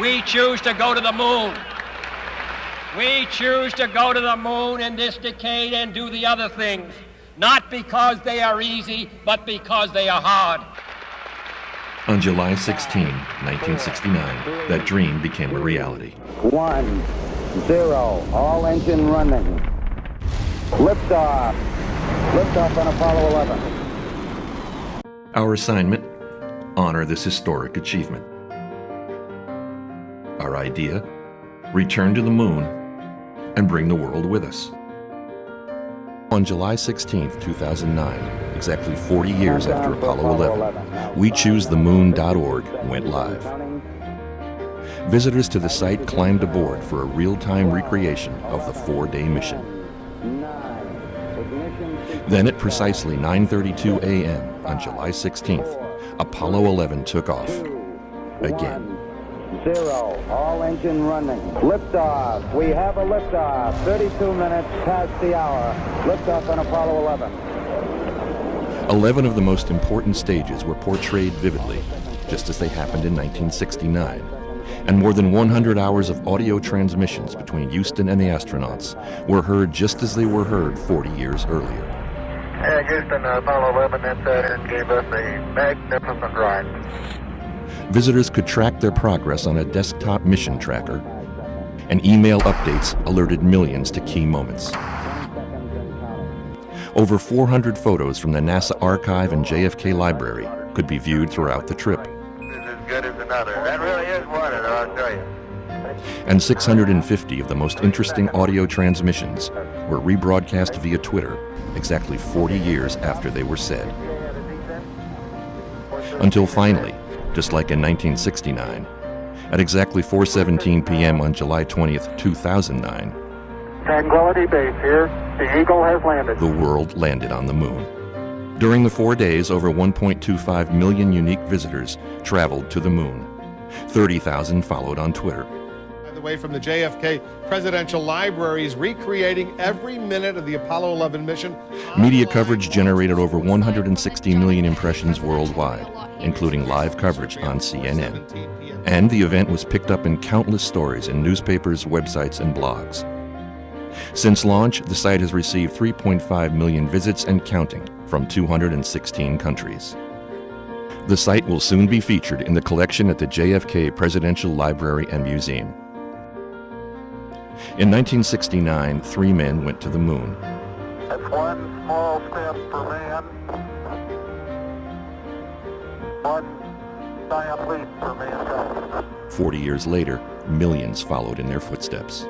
We choose to go to the moon. We choose to go to the moon in this decade and do the other things, not because they are easy, but because they are hard. On July 16, 1969, that dream became a reality. 1, 0, all engine running. Liftoff. Liftoff on Apollo 11. Our assignment: honor this historic achievement. Our idea: return to the moon and bring the world with us. On July 16, 2009, exactly 40 years after Apollo 11, WeChooseTheMoon.org went live. Visitors to the site climbed aboard for a real-time recreation of the 4-day mission. Then at precisely 9:32 a.m. on July 16th, Apollo 11 took off again. 0, all engine running. Liftoff. We have a liftoff. 32 minutes past the hour. Liftoff on Apollo 11. 11 of the most important stages were portrayed vividly, just as they happened in 1969. And more than 100 hours of audio transmissions between Houston and the astronauts were heard just as they were heard 40 years earlier. Houston, Apollo 11 and Saturn gave us a magnificent ride. Visitors could track their progress on a desktop mission tracker, and email updates alerted millions to key moments. Over 400 photos from the NASA archive and JFK library could be viewed throughout the trip. This is as good as another. That really is water, I'll tell you. And 650 of the most interesting audio transmissions were rebroadcast via Twitter exactly 40 years after they were said. Until finally, just like in 1969, at exactly 4:17 p.m. on July 20th, 2009, Tranquility Base here. The Eagle has landed. the world landed on the moon. During the 4 days, over 1.25 million unique visitors traveled to the moon. 30,000 followed on Twitter. By the way, from the JFK Presidential Library is recreating every minute of the Apollo 11 mission. Media coverage generated over 160 million impressions worldwide, including live coverage on CNN. And the event was picked up in countless stories in newspapers, websites, and blogs. Since launch, the site has received 3.5 million visits and counting from 216 countries. The site will soon be featured in the collection at the JFK Presidential Library and Museum. In 1969, 3 men went to the moon. That's one small step for man, one giant leap for mankind. 40 years later, millions followed in their footsteps.